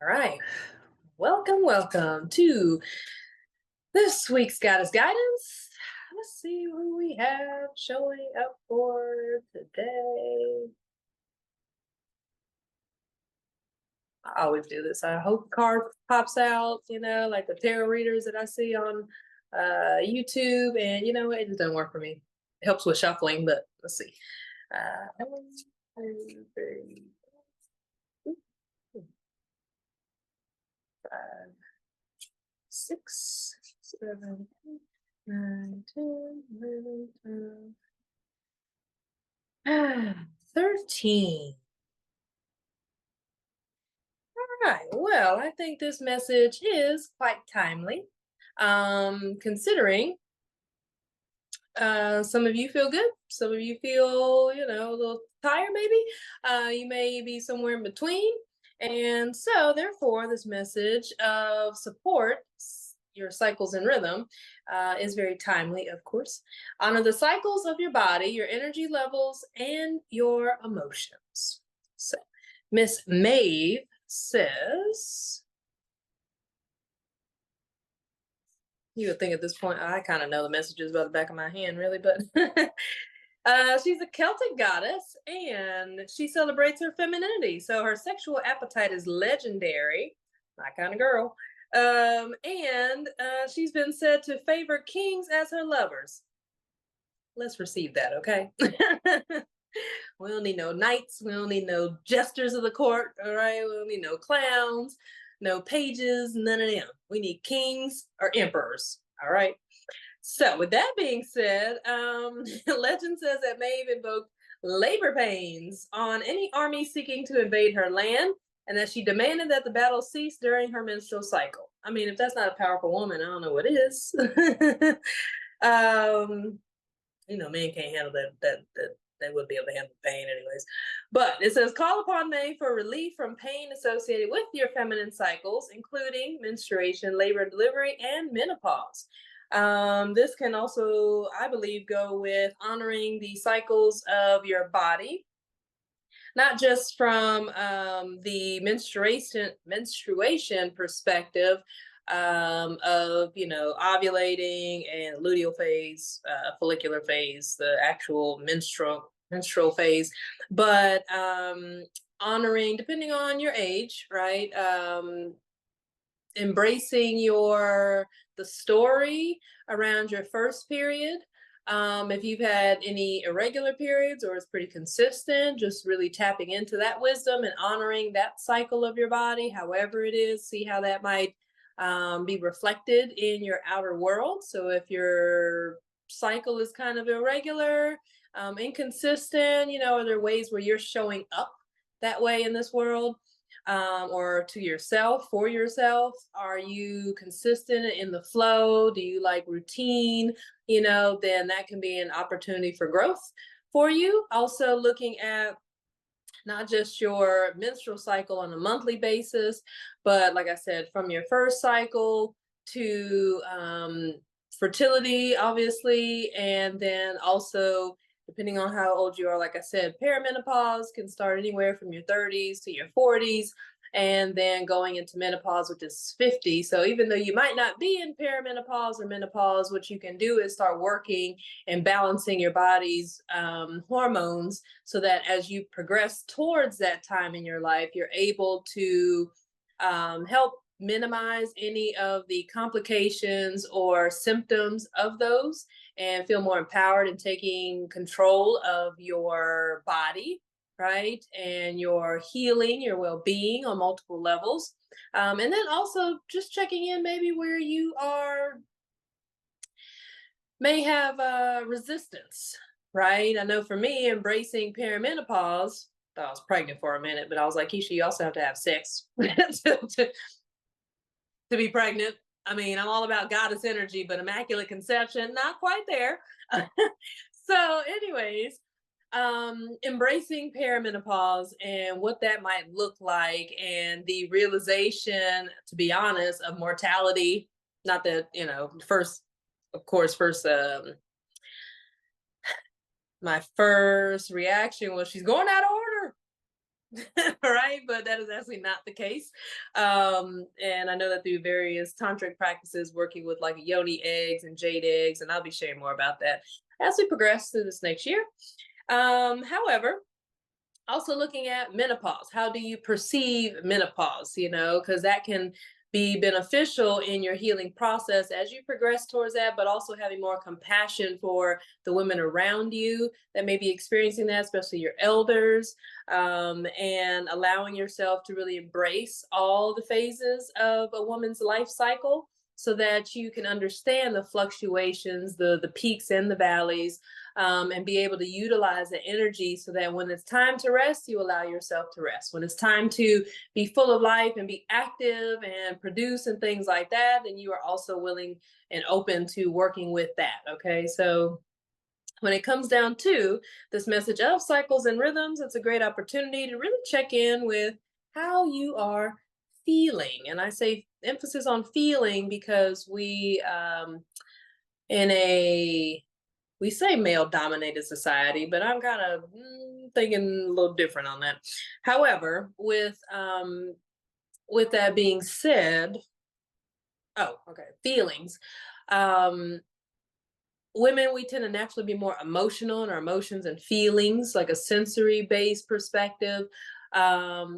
All right. Welcome to this week's Goddess Guidance. Let's see who we have showing up for today. I always do this. I hope the card pops out, like the tarot readers that I see on YouTube. And it just doesn't work for me. It helps with shuffling, but let's see. One, two, three, five, 6, 7, 8, 9, 10, 11, 12. 13. All right. Well, I think this message is quite timely. Considering some of you feel good, some of you feel, a little tired, maybe. You may be somewhere in between. And so, therefore, this message of support, your cycles and rhythm, is very timely, of course. Honor the cycles of your body, your energy levels, and your emotions. So, Miss Maeve says, you would think at this point, I kind of know the messages by the back of my hand, really, but she's a Celtic goddess and she celebrates her femininity. So her sexual appetite is legendary, my kind of girl. And she's been said to favor kings as her lovers. Let's receive that, okay? We don't need no knights. We don't need no jesters of the court, all right? We don't need no clowns, no pages, none of them. We need kings or emperors, all right? So with that being said, legend says that Maeve invoked labor pains on any army seeking to invade her land, and that she demanded that the battle cease during her menstrual cycle. I mean, if that's not a powerful woman, I don't know what is. Men can't handle that they wouldn't be able to handle pain anyways. But it says, call upon May for relief from pain associated with your feminine cycles, including menstruation, labor and delivery, and menopause. This can also, I believe, go with honoring the cycles of your body, not just from the menstruation perspective, of ovulating and luteal phase, follicular phase, the actual menstrual phase, but honoring, depending on your age, right? Embracing the story around your first period. If you've had any irregular periods or it's pretty consistent, just really tapping into that wisdom and honoring that cycle of your body, however it is, see how that might be reflected in your outer world. So if your cycle is kind of irregular, inconsistent, are there ways where you're showing up that way in this world? Or to yourself, for yourself? Are you consistent in the flow? Do you like routine? Then that can be an opportunity for growth for you. Also looking at not just your menstrual cycle on a monthly basis, but like I said, from your first cycle to fertility, obviously, and then also depending on how old you are, like I said, perimenopause can start anywhere from your 30s to your 40s, and then going into menopause, which is 50. So even though you might not be in perimenopause or menopause, what you can do is start working and balancing your body's hormones so that as you progress towards that time in your life, you're able to help minimize any of the complications or symptoms of those and feel more empowered in taking control of your body, right? And your healing, your well-being on multiple levels. And then also just checking in maybe where you may have resistance, right? I know for me, embracing perimenopause, I was pregnant for a minute, but I was like, Keisha, you also have to have sex to be pregnant. I mean, I'm all about goddess energy, but immaculate conception, not quite there. So anyways, embracing perimenopause and what that might look like, and the realization, to be honest, of mortality. Not that, my first reaction was she's going out of order. right? But that is actually not the case. And I know that through various tantric practices, working with like yoni eggs and jade eggs, and I'll be sharing more about that as we progress through this next year. However, also looking at menopause. How do you perceive menopause? Because that can be beneficial in your healing process as you progress towards that, but also having more compassion for the women around you that may be experiencing that, especially your elders, and allowing yourself to really embrace all the phases of a woman's life cycle so that you can understand the fluctuations, the peaks and the valleys, and be able to utilize the energy so that when it's time to rest, you allow yourself to rest. When it's time to be full of life and be active and produce and things like that, then you are also willing and open to working with that. Okay. So when it comes down to this message of cycles and rhythms, it's a great opportunity to really check in with how you are feeling. And I say emphasis on feeling because in a we say male dominated society, but I'm kind of thinking a little different on that. However, with that being said, oh, okay, feelings. Um, Women, we tend to naturally be more emotional in our emotions and feelings, like a sensory based perspective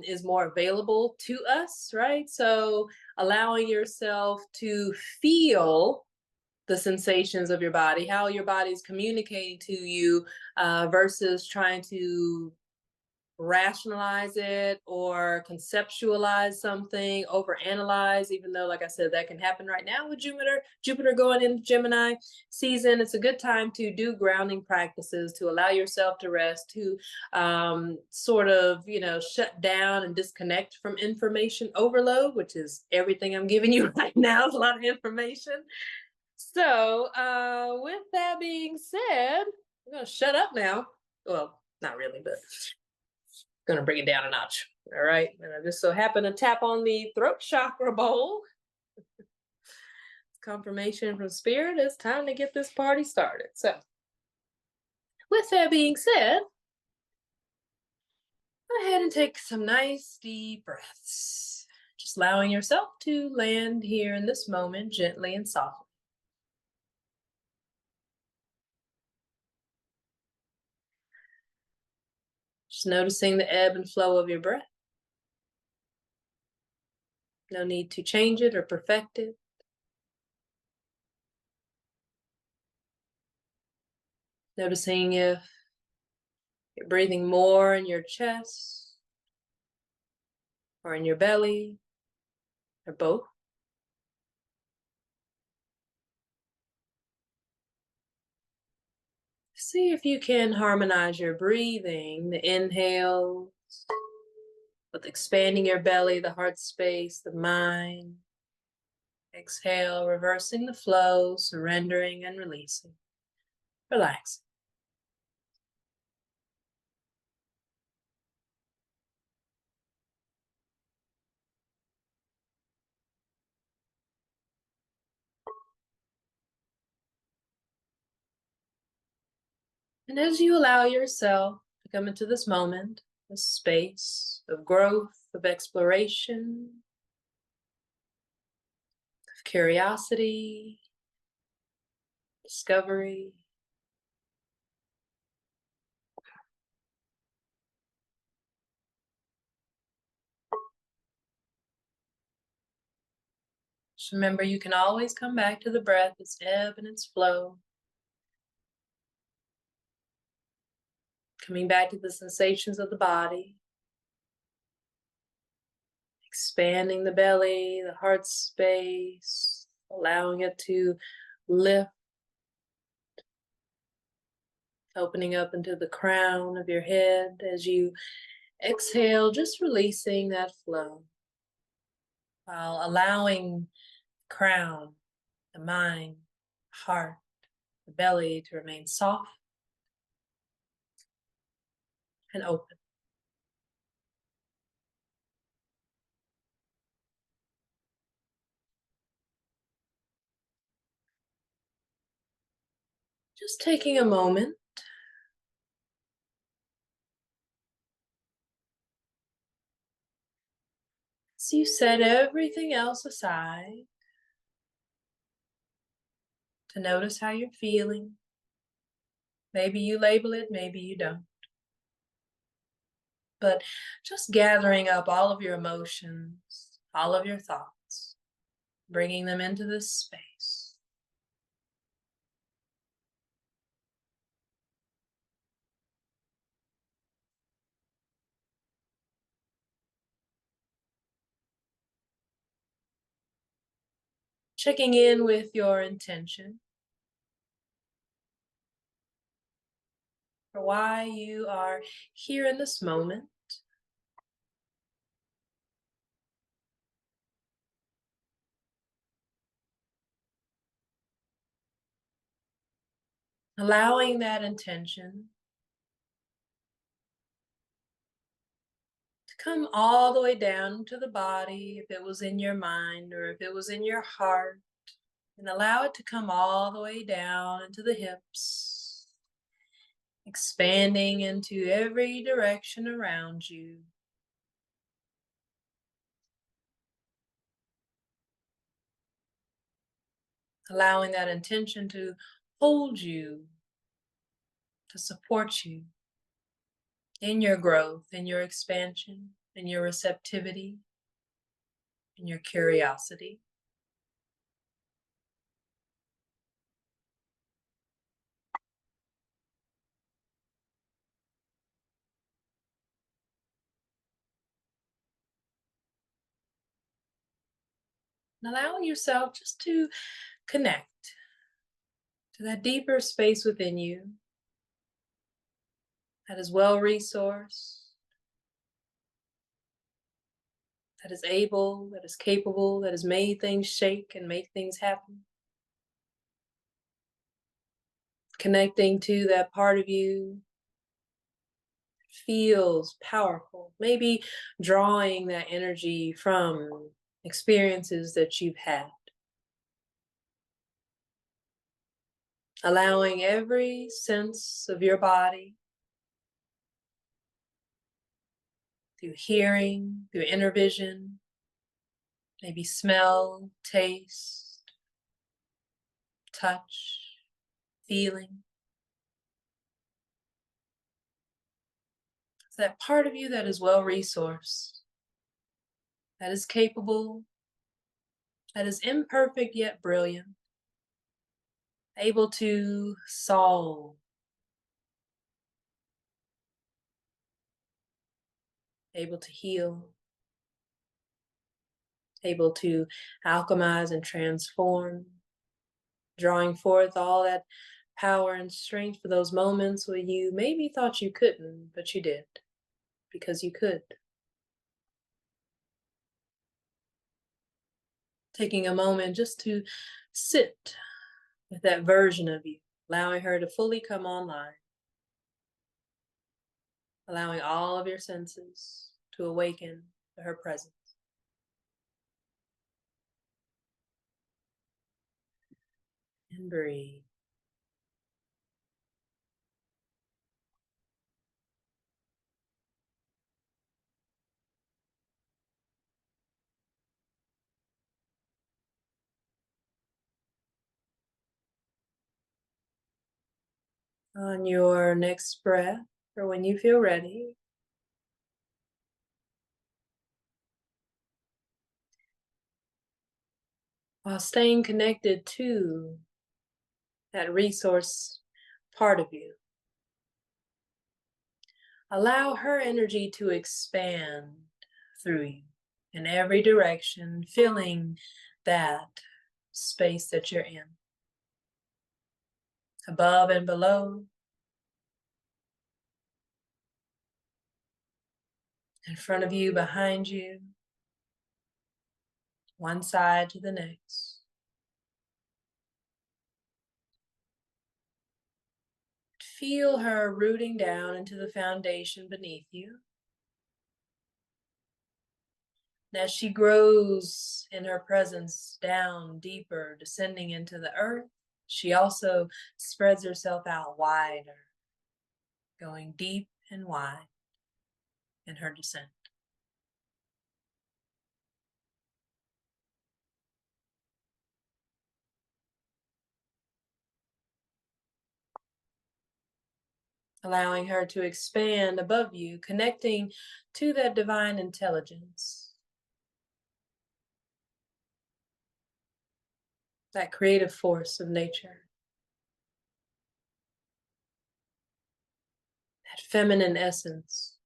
is more available to us, right? So allowing yourself to feel the sensations of your body, how your body is communicating to you, versus trying to rationalize it or conceptualize something, overanalyze, even though, like I said, that can happen right now with Jupiter going into Gemini season. It's a good time to do grounding practices to allow yourself to rest, to sort of, shut down and disconnect from information overload, which is everything I'm giving you right now. It's a lot of information. So, with that being said, I'm going to shut up now. Well, not really, but going to bring it down a notch. All right. And I just so happen to tap on the throat chakra bowl. Confirmation from spirit. It's time to get this party started. So, with that being said, go ahead and take some nice deep breaths. Just allowing yourself to land here in this moment gently and softly. Just noticing the ebb and flow of your breath. No need to change it or perfect it. Noticing if you're breathing more in your chest or in your belly or both. See if you can harmonize your breathing, the inhale with expanding your belly, the heart space, the mind. Exhale, reversing the flow, surrendering and releasing. Relax. And as you allow yourself to come into this moment, this space of growth, of exploration, of curiosity, discovery, just remember you can always come back to the breath, its ebb and its flow. Coming back to the sensations of the body. Expanding the belly, the heart space, allowing it to lift, opening up into the crown of your head as you exhale, just releasing that flow while allowing the crown, the mind, heart, the belly to remain soft and open. Just taking a moment So you set everything else aside to notice how you're feeling. Maybe you label it, maybe you don't. But just gathering up all of your emotions, all of your thoughts, bringing them into this space. Checking in with your intention for why you are here in this moment. Allowing that intention to come all the way down to the body, if it was in your mind or if it was in your heart, and allow it to come all the way down into the hips, expanding into every direction around you. Allowing that intention to hold you, to support you in your growth, in your expansion, in your receptivity, in your curiosity. And allowing yourself just to connect to that deeper space within you that is well resourced, that is able, that is capable, that has made things shake and make things happen. Connecting to that part of you that feels powerful, maybe drawing that energy from experiences that you've had. Allowing every sense of your body, through hearing, through inner vision, maybe smell, taste, touch, feeling. It's that part of you that is well resourced, that is capable, that is imperfect yet brilliant, able to solve, able to heal, able to alchemize and transform, drawing forth all that power and strength for those moments where you maybe thought you couldn't, but you did, because you could. Taking a moment just to sit with that version of you, allowing her to fully come online, allowing all of your senses to awaken to her presence. And breathe. On your next breath, or when you feel ready, while staying connected to that resource part of you, allow her energy to expand through you in every direction, filling that space that you're in, above and below, in front of you, behind you, one side to the next. Feel her rooting down into the foundation beneath you. And as she grows in her presence down deeper, descending into the earth, she also spreads herself out wider, going deep and wide in her descent. allowing her to expand above you, connecting to that divine intelligence, that creative force of nature, that feminine essence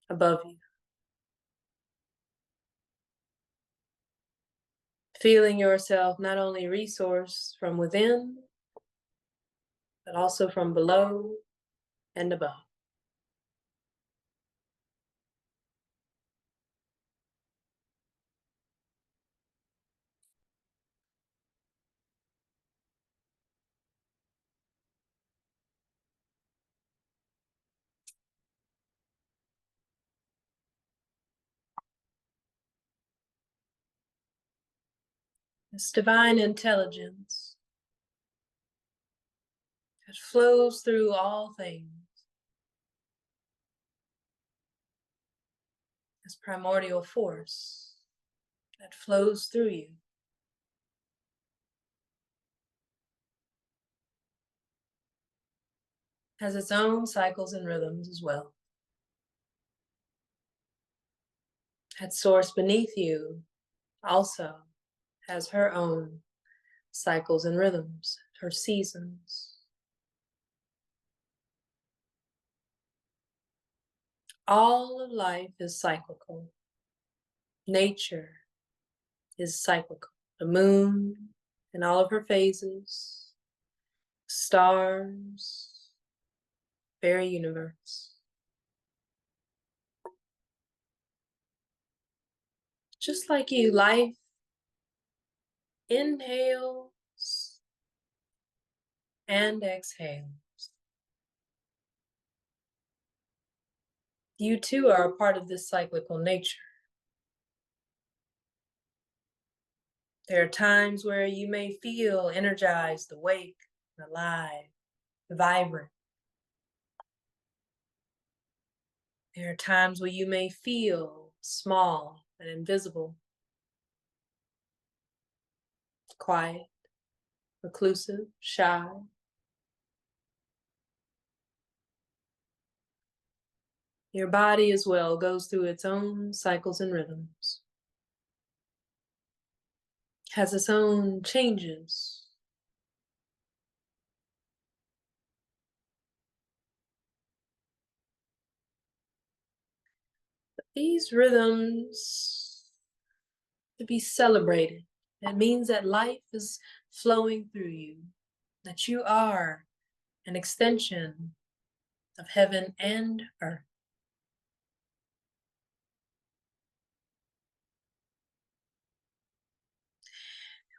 above you. Feeling yourself not only resource from within, but also from below and above. This divine intelligence that flows through all things, this primordial force that flows through you, has its own cycles and rhythms as well. That source beneath you also has her own cycles and rhythms, her seasons. All of life is cyclical. Nature is cyclical. The moon and all of her phases, stars, very universe. Just like you, life inhales and exhales. You too are a part of this cyclical nature. There are times where you may feel energized, awake, alive, vibrant. There are times where you may feel small and invisible, quiet, reclusive, shy. Your body as well goes through its own cycles and rhythms, has its own changes. But these rhythms to be celebrated. It means that life is flowing through you, that you are an extension of heaven and earth.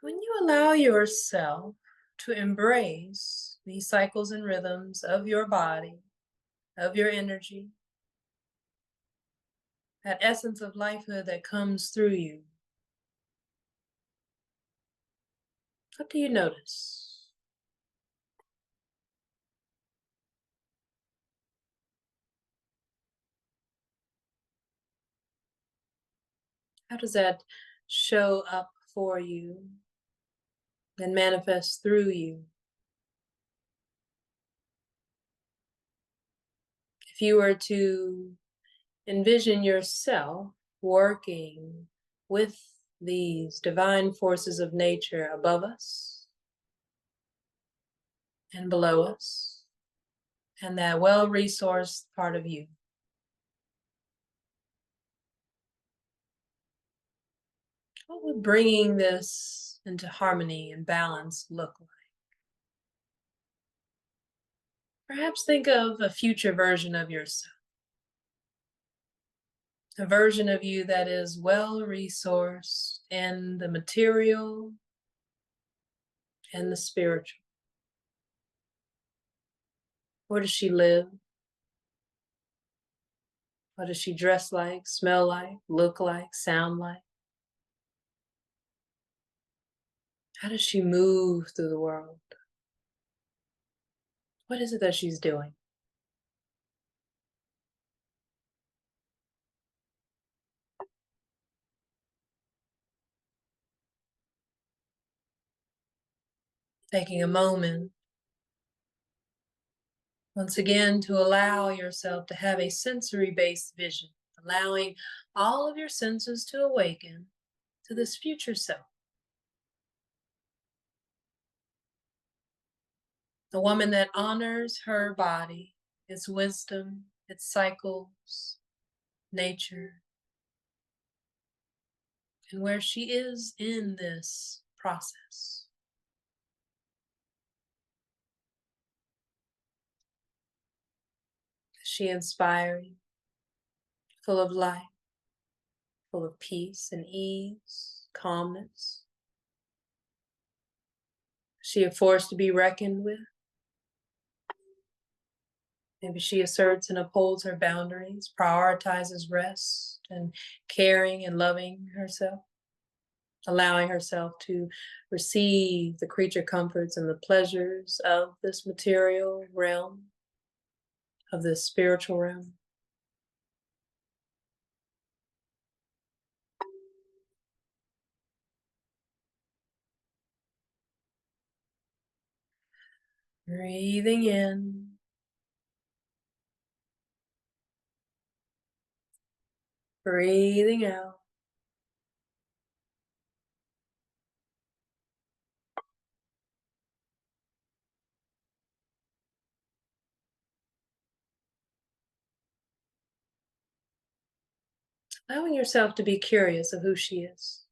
When you allow yourself to embrace these cycles and rhythms of your body, of your energy, that essence of lifehood that comes through you, what do you notice? How does that show up for you and manifest through you? If you were to envision yourself working with these divine forces of nature above us and below us, and that well-resourced part of you, what would bringing this into harmony and balance look like? Perhaps think of a future version of yourself, a version of you that is well-resourced in the material and the spiritual. Where does she live? What does she dress like, smell like, look like, sound like? How does she move through the world? What is it that she's doing? Taking a moment Once again, to allow yourself to have a sensory-based vision, allowing all of your senses to awaken to this future self. A woman that honors her body, its wisdom, its cycles, nature, and where she is in this process. Is she inspiring, full of life, full of peace and ease, calmness? Is she a force to be reckoned with? Maybe she asserts and upholds her boundaries, prioritizes rest and caring and loving herself, allowing herself to receive the creature comforts and the pleasures of this material realm, of this spiritual realm. Breathing in, breathing out. Allowing yourself to be curious of who she is,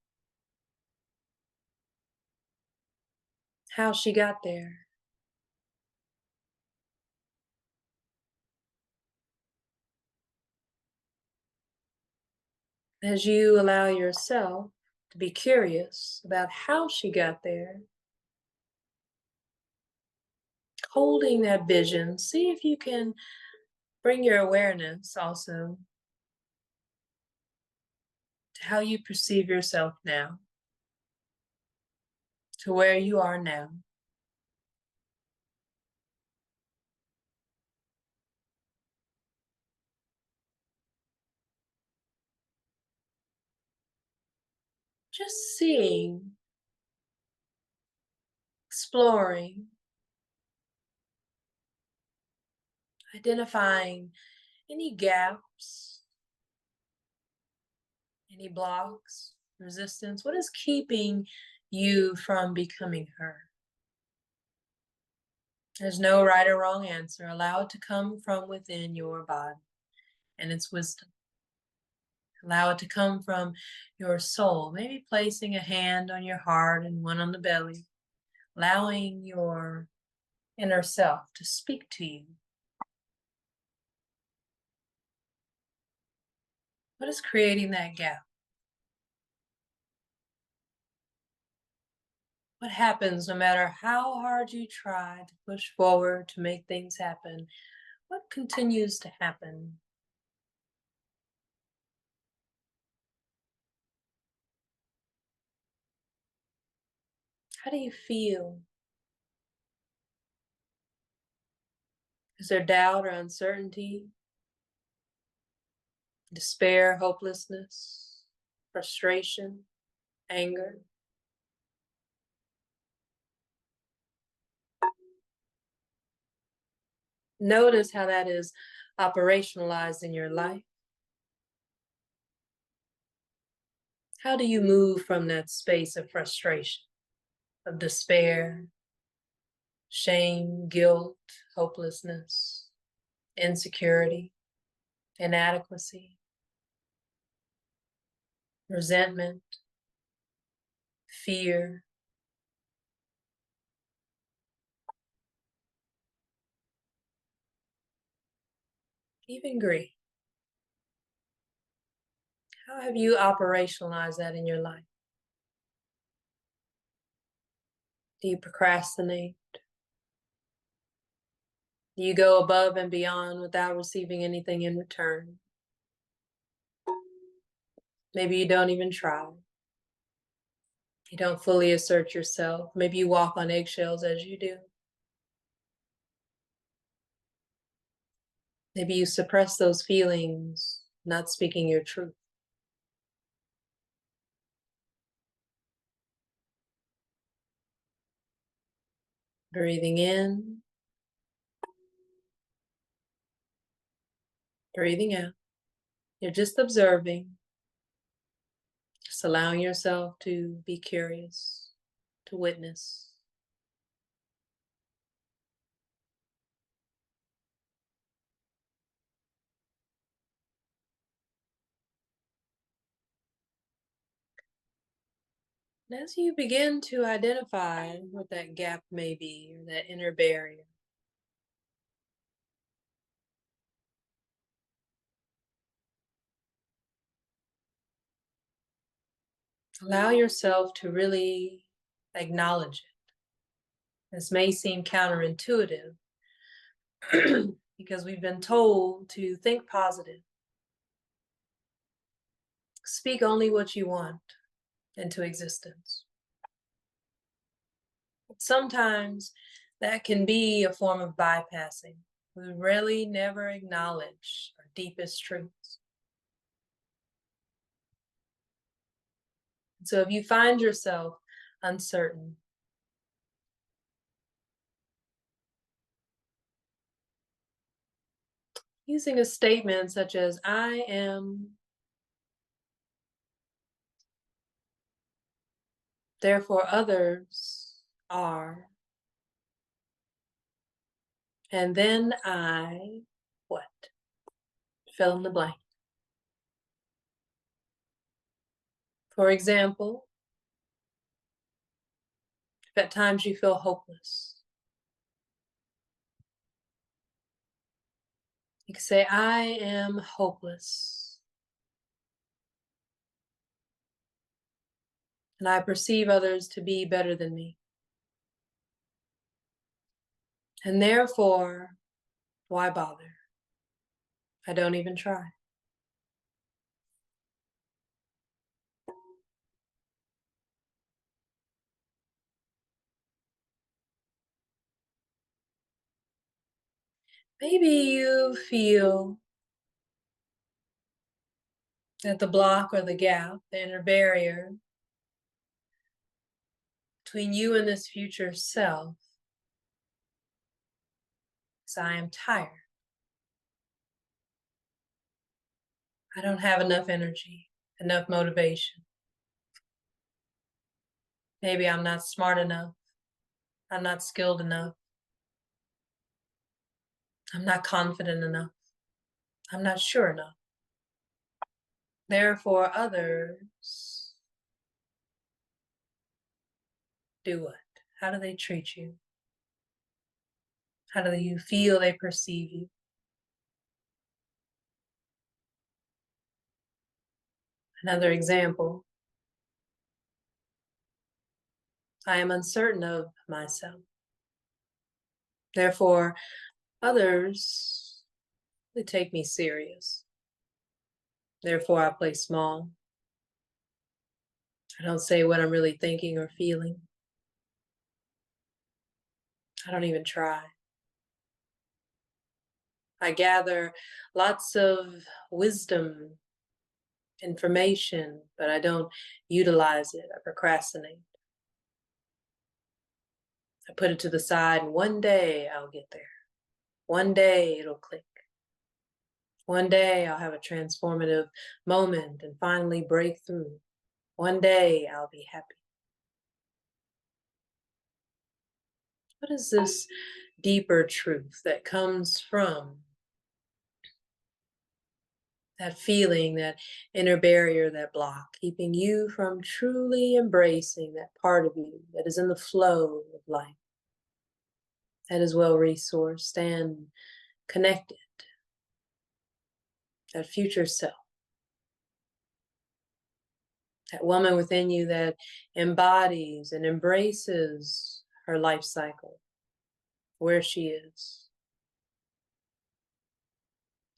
how she got there. As you allow yourself to be curious about how she got there, holding that vision, see if you can bring your awareness also to how you perceive yourself now, to where you are now. Just seeing, exploring, identifying any gaps, any blocks, resistance. What is keeping you from becoming her? There's no right or wrong answer. Allow it to come from within your body and its wisdom. Allow it to come from your soul, maybe placing a hand on your heart and one on the belly, allowing your inner self to speak to you. What is creating that gap? What happens no matter how hard you try to push forward to make things happen? What continues to happen? How do you feel? Is there doubt or uncertainty? Despair, hopelessness, frustration, anger? Notice how that is operationalized in your life. How do you move from that space of frustration, of despair, shame, guilt, hopelessness, insecurity, inadequacy, resentment, fear, even grief? How have you operationalized that in your life? Do you procrastinate? Do you go above and beyond without receiving anything in return? Maybe you don't even try. You don't fully assert yourself. Maybe you walk on eggshells as you do. Maybe you suppress those feelings, not speaking your truth. Breathing in, Breathing out. You're just observing, just allowing yourself to be curious, to witness. And as you begin to identify what that gap may be, or that inner barrier, allow yourself to really acknowledge it. This may seem counterintuitive because we've been told to think positive, speak only what you want into existence. Sometimes that can be a form of bypassing. We really never acknowledge our deepest truths. So if you find yourself uncertain, using a statement such as, I am, therefore others are, and then I, what? Fill in the blank. For example, if at times you feel hopeless, you can say, I am hopeless, and I perceive others to be better than me. And therefore, why bother? I don't even try. Maybe you feel that the block or the gap, the inner barrier between you and this future self is, I am tired. I don't have enough energy, enough motivation. Maybe I'm not smart enough. I'm not skilled enough. I'm not confident enough. I'm not sure enough. Therefore, others do what? How do they treat you? How do you feel they perceive you? Another example, I am uncertain of myself. Therefore, others, they take me serious. Therefore, I play small. I don't say what I'm really thinking or feeling. I don't even try. I gather lots of wisdom, information, but I don't utilize it. I procrastinate. I put it to the side, and one day I'll get there. One day it'll click. One day I'll have a transformative moment and finally break through. One day I'll be happy. What is this deeper truth that comes from that feeling, that inner barrier, that block, keeping you from truly embracing that part of you that is in the flow of life, that is well resourced and connected, that future self, that woman within you that embodies and embraces her life cycle, where she is,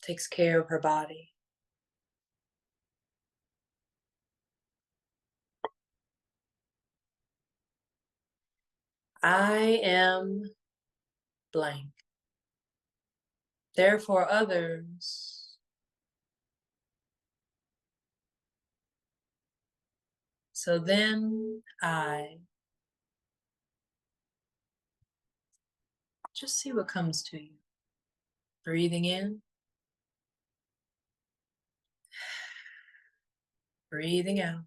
takes care of her body. I am blank. Therefore, others. So then I just see what comes to you. Breathing in Breathing out.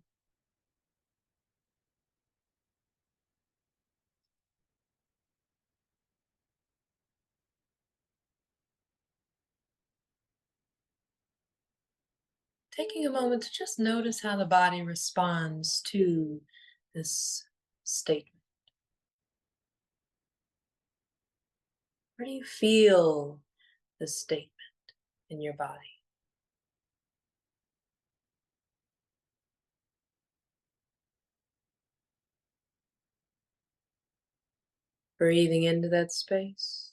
Taking a moment to just notice how the body responds to this statement. Where do you feel this statement in your body? Breathing into that space.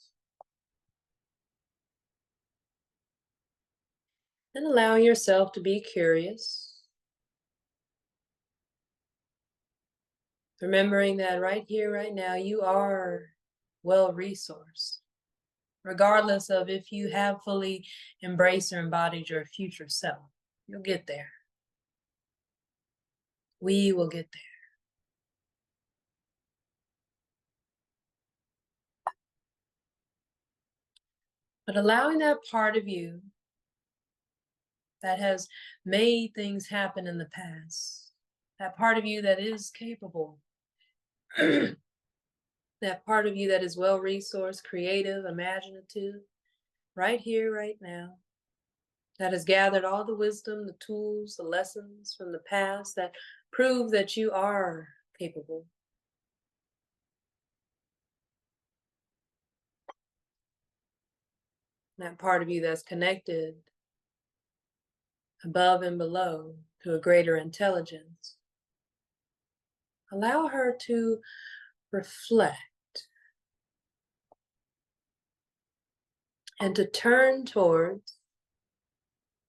And allowing yourself to be curious. Remembering that right here, right now, you are well resourced. Regardless of if you have fully embraced or embodied your future self, you'll get there. We will get there. But allowing that part of you that has made things happen in the past, that part of you that is capable, that part of you that is well resourced, creative, imaginative, right here, right now, that has gathered all the wisdom, the tools, the lessons from the past that prove that you are capable. That part of you that's connected above and below to a greater intelligence. Allow her to reflect and to turn towards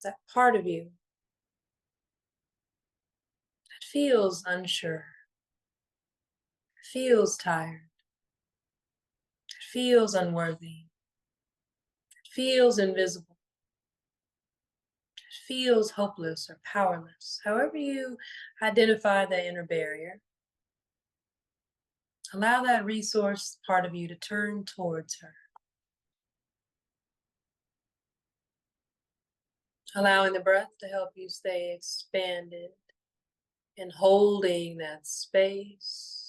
that part of you that feels unsure, feels tired, feels unworthy, feels invisible, feels hopeless or powerless. However you identify the inner barrier, allow that resource part of you to turn towards her. Allowing the breath to help you stay expanded and holding that space.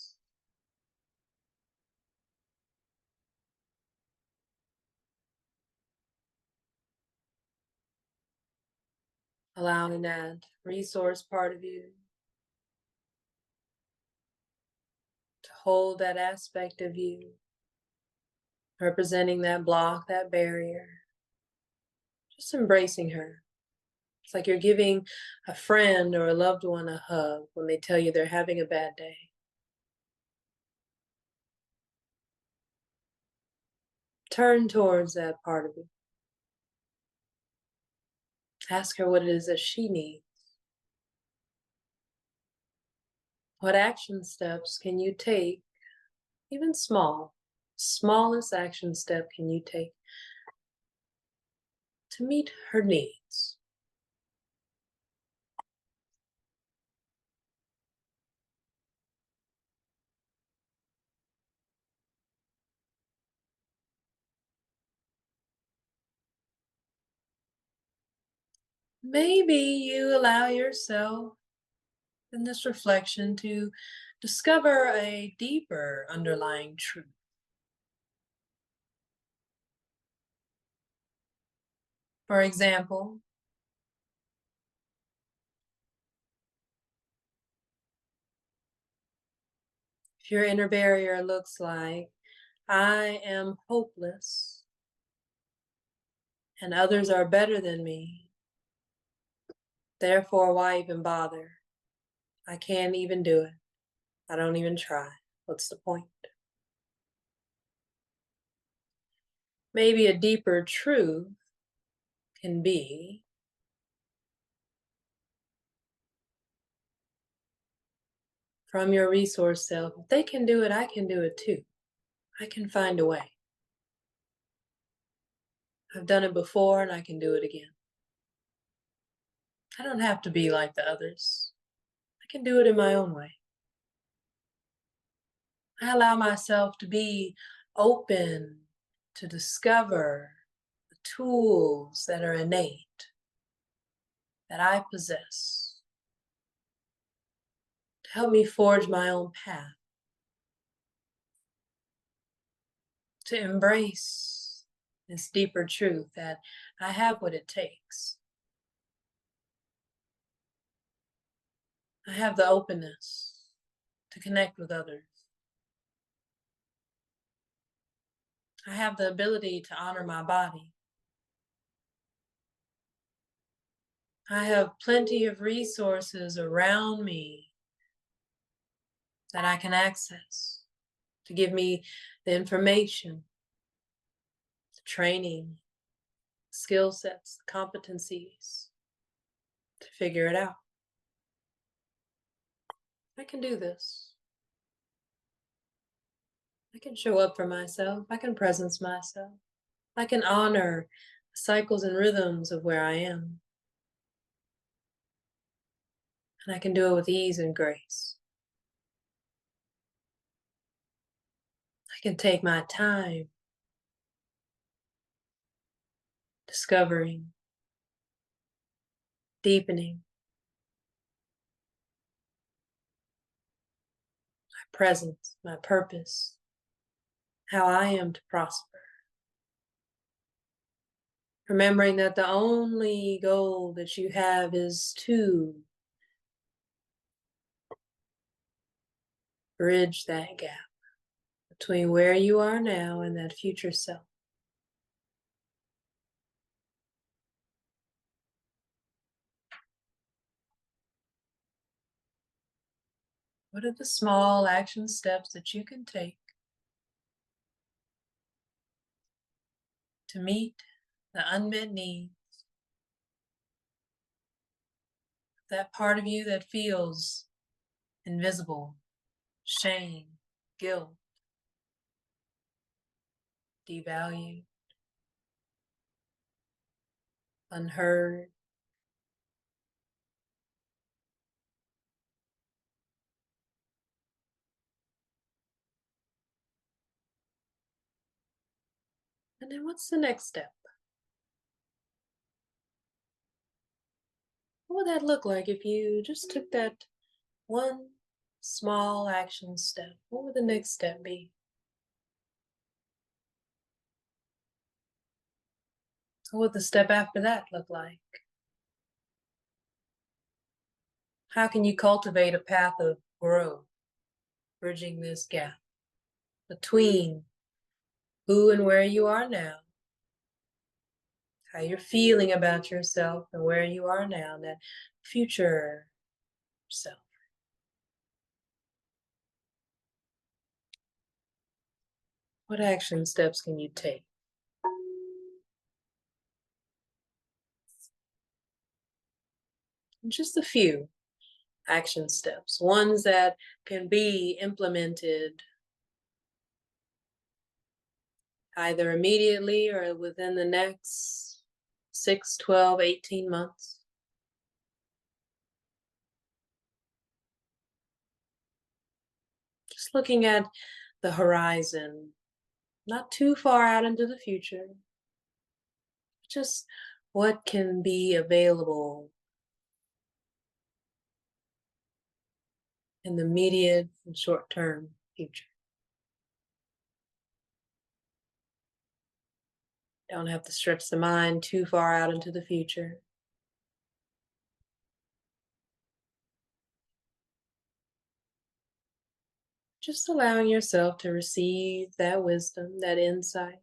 Allowing that resource part of you to hold that aspect of you, representing that block, that barrier. Just embracing her. It's like you're giving a friend or a loved one a hug when they tell you they're having a bad day. Turn towards that part of you. Ask her what it is that she needs. What action steps can you take, even smallest action step can you take to meet her needs? Maybe you allow yourself in this reflection to discover a deeper underlying truth. For example, if your inner barrier looks like, I am hopeless and others are better than me, therefore why even bother? I can't even do it. I don't even try. What's the point? Maybe a deeper truth can be, from your resource self, if they can do it, I can do it too. I can find a way. I've done it before and I can do it again. I don't have to be like the others. I can do it in my own way. I allow myself to be open to discover the tools that are innate, that I possess. Help me forge my own path to embrace this deeper truth that I have what it takes. I have the openness to connect with others. I have the ability to honor my body. I have plenty of resources around me that I can access to give me the information, the training, skill sets, competencies to figure it out. I can do this. I can show up for myself. I can presence myself. I can honor the cycles and rhythms of where I am. And I can do it with ease and grace. I can take my time discovering, deepening my presence, my purpose, how I am to prosper. Remembering that the only goal that you have is to bridge that gap between where you are now and that future self. What are the small action steps that you can take to meet the unmet needs, that part of you that feels invisible, shame, guilt, devalued, unheard? And then what's the next step? What would that look like if you just took that one small action step? What would the next step be? What would the step after that look like? How can you cultivate a path of growth, bridging this gap between who and where you are now, how you're feeling about yourself and where you are now, that future self? What action steps can you take? Just a few action steps, ones that can be implemented either immediately or within the next 6, 12, 18 months. Just looking at the horizon, not too far out into the future, just what can be available in the immediate and short-term future. Don't have to stretch the mind too far out into the future. Just allowing yourself to receive that wisdom, that insight.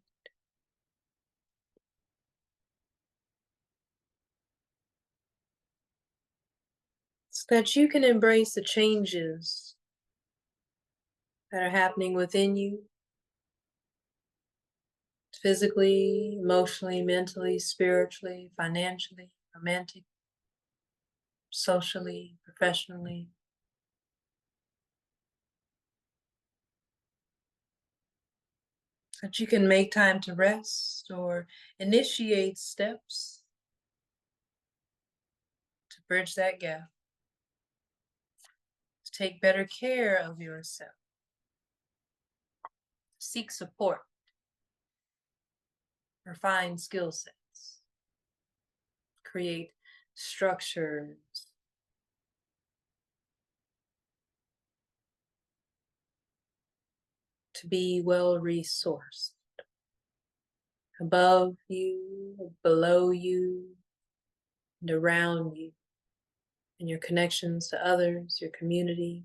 So that you can embrace the changes that are happening within you, physically, emotionally, mentally, spiritually, financially, romantically, socially, professionally. That you can make time to rest or initiate steps to bridge that gap, to take better care of yourself, seek support, refine skill sets, create structures to be well resourced. Above you, below you, and around you, and your connections to others, your community.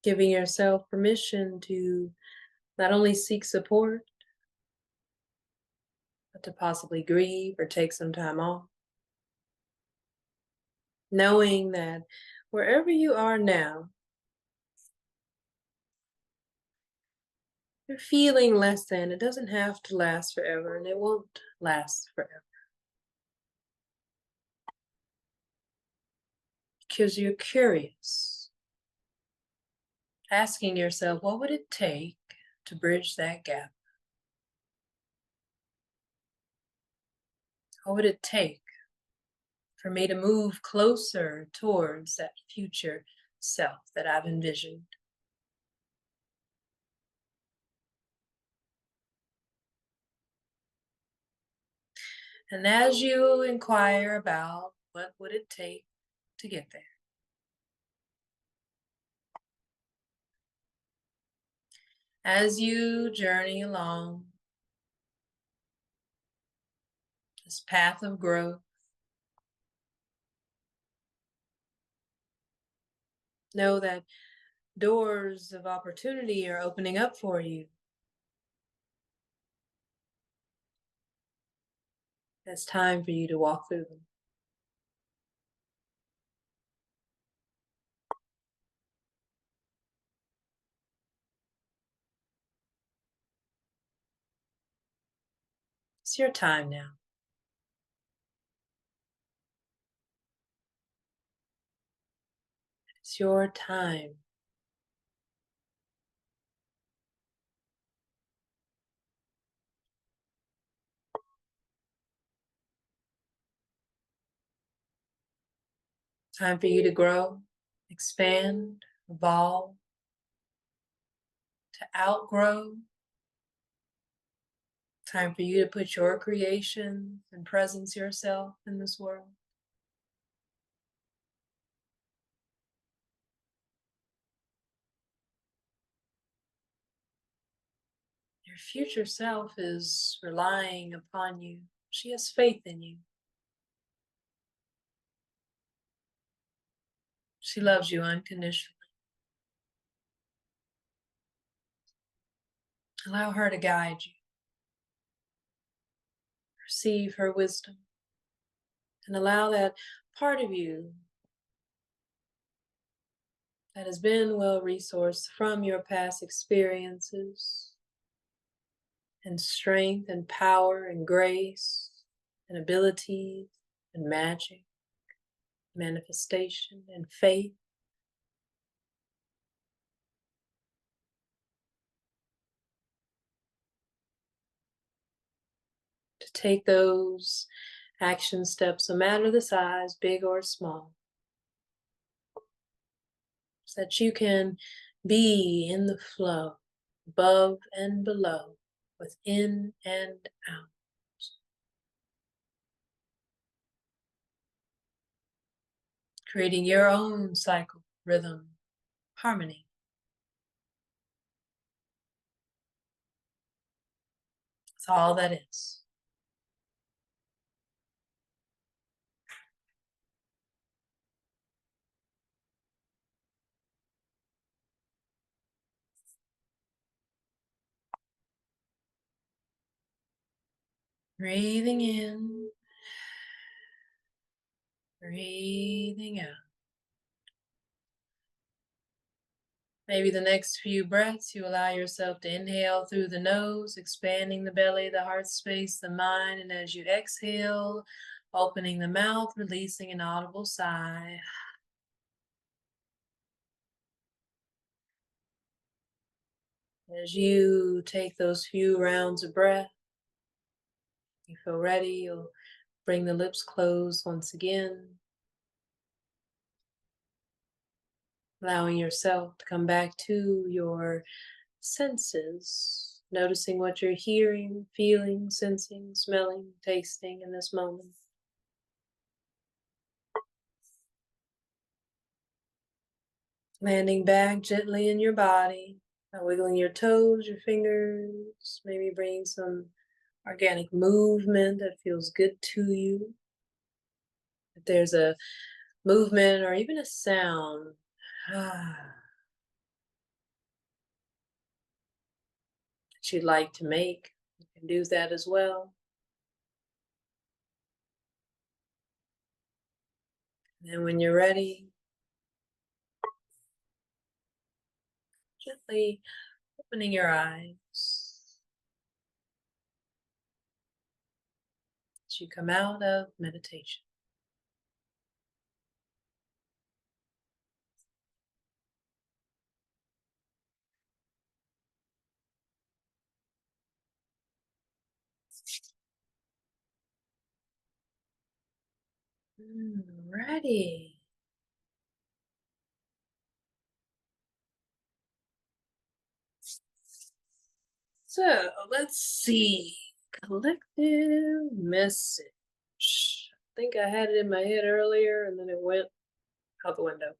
Giving yourself permission to not only seek support, but to possibly grieve or take some time off. Knowing that wherever you are now, you're feeling less than. It doesn't have to last forever, and it won't last forever. Because you're curious, asking yourself, what would it take to bridge that gap? What would it take for me to move closer towards that future self that I've envisioned? And as you inquire about what would it take to get there, as you journey along this path of growth, know that doors of opportunity are opening up for you. It's time for you to walk through them. It's your time now. It's your time. Time for you to grow, expand, evolve, to outgrow. Time for you to put your creation and presence yourself in this world. Your future self is relying upon you. She has faith in you. She loves you unconditionally. Allow her to guide you. Receive her wisdom. And allow that part of you that has been well resourced from your past experiences and strength and power and grace and abilities and magic, manifestation and faith, to take those action steps, no matter the size, big or small, so that you can be in the flow, above and below, within and out. Creating your own cycle, rhythm, harmony. That's all that is. Breathing in, breathing out. Maybe the next few breaths, you allow yourself to inhale through the nose, expanding the belly, the heart space, the mind. And as you exhale, opening the mouth, releasing an audible sigh. As you take those few rounds of breath, you feel ready, you'll bring the lips closed once again, allowing yourself to come back to your senses, Noticing what you're hearing, feeling, sensing, smelling, tasting in this moment. Landing back gently in your body, wiggling your toes, your fingers, maybe bringing some organic movement that feels good to you. If there's a movement or even a sound that you'd like to make, you can do that as well. And when you're ready, gently opening your eyes as you come out of meditation. Ready. So let's see. Collective message. I think I had it in my head earlier and then it went out the window.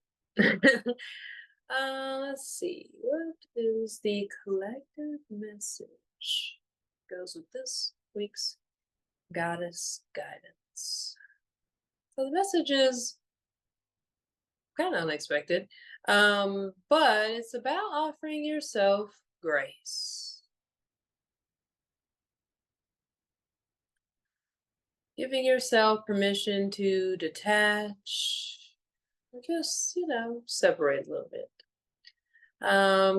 Let's see. What is the collective message? Goes with this week's goddess guidance. So the message is kind of unexpected, but it's about offering yourself grace. Giving yourself permission to detach or just, separate a little bit.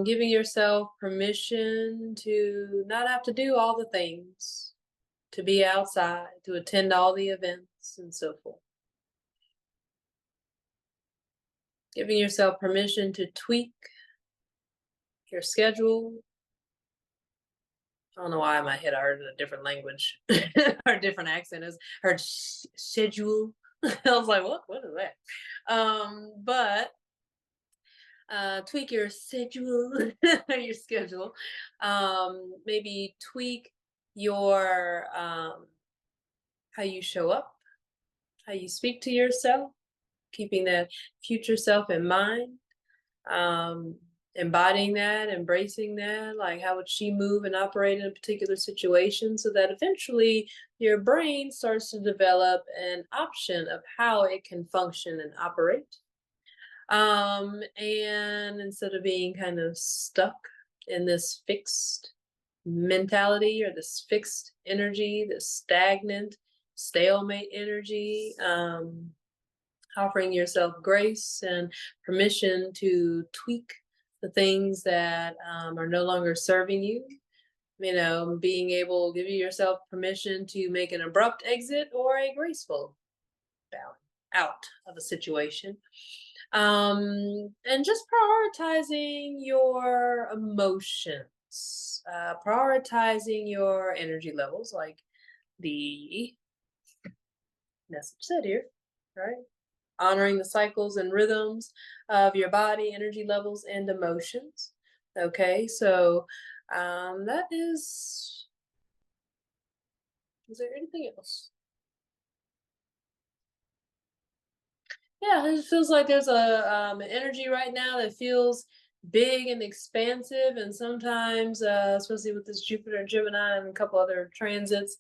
Giving yourself permission to not have to do all the things, to be outside, to attend all the events and so forth. Giving yourself permission to tweak your schedule. I don't know why my head I heard in a different language or a different accent. Is heard schedule. I was like, what is that? But tweak your schedule, your schedule. Maybe tweak your how you show up, how you speak to yourself, keeping that future self in mind. Embodying that, embracing that, like how would she move and operate in a particular situation, so that eventually your brain starts to develop an option of how it can function and operate. And instead of being kind of stuck in this fixed mentality or this fixed energy, this stagnant, stalemate energy, offering yourself grace and permission to tweak the things that are no longer serving you. Being able to give yourself permission to make an abrupt exit or a graceful bowing out of a situation. And just prioritizing your emotions, prioritizing your energy levels, like the message said here, right? Honoring the cycles and rhythms of your body, energy levels, and emotions. Okay, so that is there anything else? Yeah, it feels like there's an energy right now that feels big and expansive, and sometimes, especially with this Jupiter and Gemini and a couple other transits,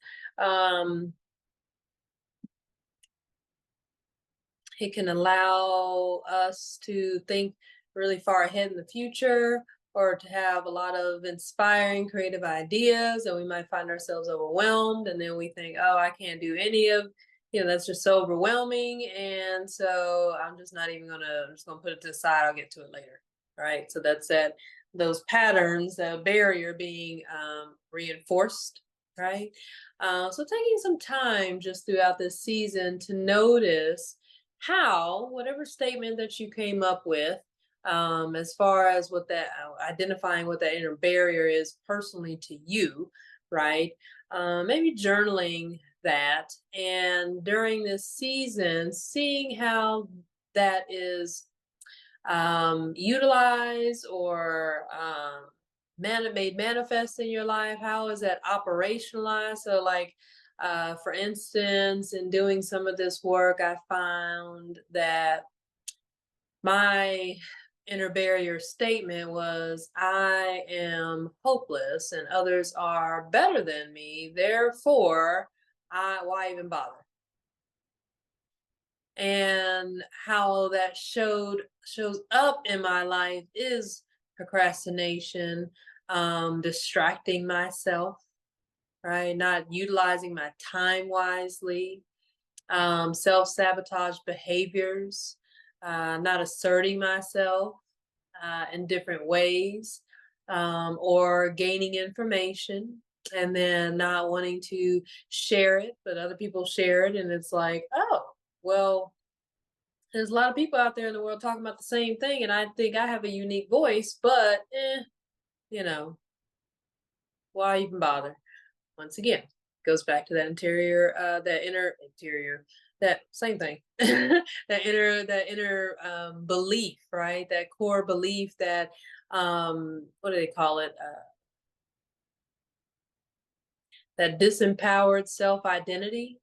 it can allow us to think really far ahead in the future, or to have a lot of inspiring creative ideas, and we might find ourselves overwhelmed, and then we think, oh, I can't do any of, that's just so overwhelming, and so I'm just gonna put it to the side. I'll get to it later. Right, so that's those patterns, the barrier being reinforced. Right, so taking some time just throughout this season to notice how whatever statement that you came up with, as far as what that identifying what that inner barrier is personally to you, right? Maybe journaling that, and during this season, seeing how that is utilized or made manifest in your life? How is that operationalized? So like, for instance, in doing some of this work, I found that my inner barrier statement was, I am hopeless and others are better than me, therefore why even bother? And how that shows up in my life is procrastination, distracting myself, right, not utilizing my time wisely, self-sabotage behaviors, not asserting myself in different ways, or gaining information and then not wanting to share it, but other people share it. And it's like, oh, well, there's a lot of people out there in the world talking about the same thing. And I think I have a unique voice, but, you know, why even bother? Once again, goes back to that that inner interior, that same thing, that inner belief, right? That core belief that, what do they call it? That disempowered self identity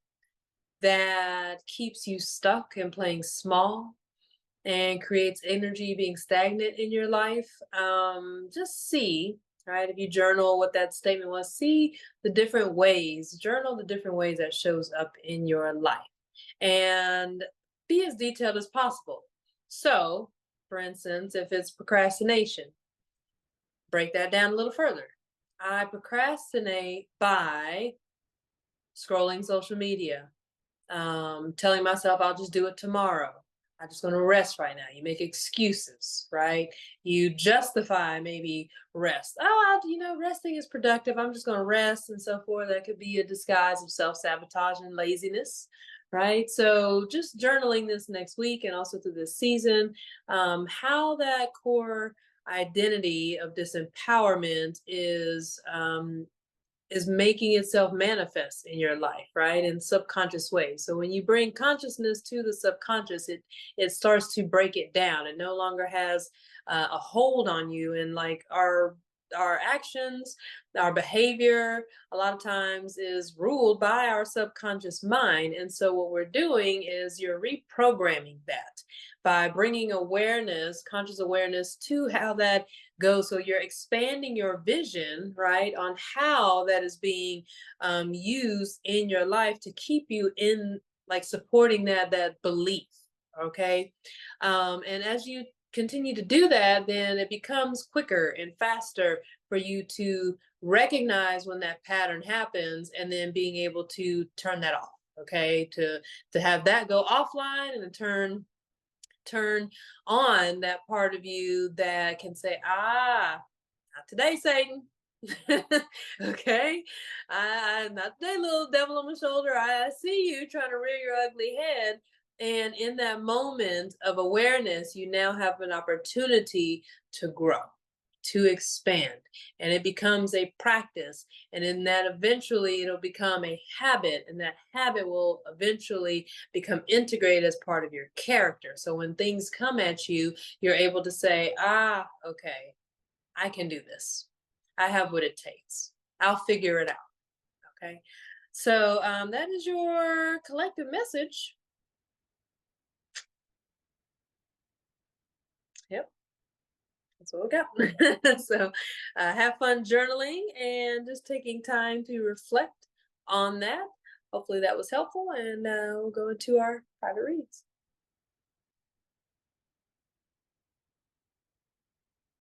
that keeps you stuck and playing small and creates energy being stagnant in your life. Just see, right? If you journal what that statement was, see the different ways, journal the different ways that shows up in your life and be as detailed as possible. So, for instance, if it's procrastination, break that down a little further. I procrastinate by scrolling social media, telling myself I'll just do it tomorrow. I'm just going to rest right now. You make excuses, right? You justify maybe rest. Oh, resting is productive. I'm just going to rest and so forth. That could be a disguise of self-sabotage and laziness, right? So just journaling this next week and also through this season, how that core identity of disempowerment is making itself manifest in your life, right, in subconscious ways. So when you bring consciousness to the subconscious, it starts to break it down. It no longer has a hold on you. And like our actions, our behavior, a lot of times is ruled by our subconscious mind. And so what we're doing is you're reprogramming that by bringing awareness, conscious awareness, to how that goes. So you're expanding your vision, right, on how that is being used in your life to keep you in, like, supporting that belief. Okay. And as you continue to do that, then it becomes quicker and faster for you to recognize when that pattern happens and then being able to turn that off. Okay. To have that go offline and turn on that part of you that can say, not today, Satan. Okay. Not today, little devil on my shoulder. I see you trying to rear your ugly head. And in that moment of awareness, you now have an opportunity to grow, to expand, and it becomes a practice. And in that, eventually it'll become a habit, and that habit will eventually become integrated as part of your character. So when things come at you, you're able to say, okay, I can do this. I have what it takes. I'll figure it out. Okay. So that is your collective message. Yep. That's what we got. So have fun journaling and just taking time to reflect on that. Hopefully that was helpful, and we'll go into our private reads.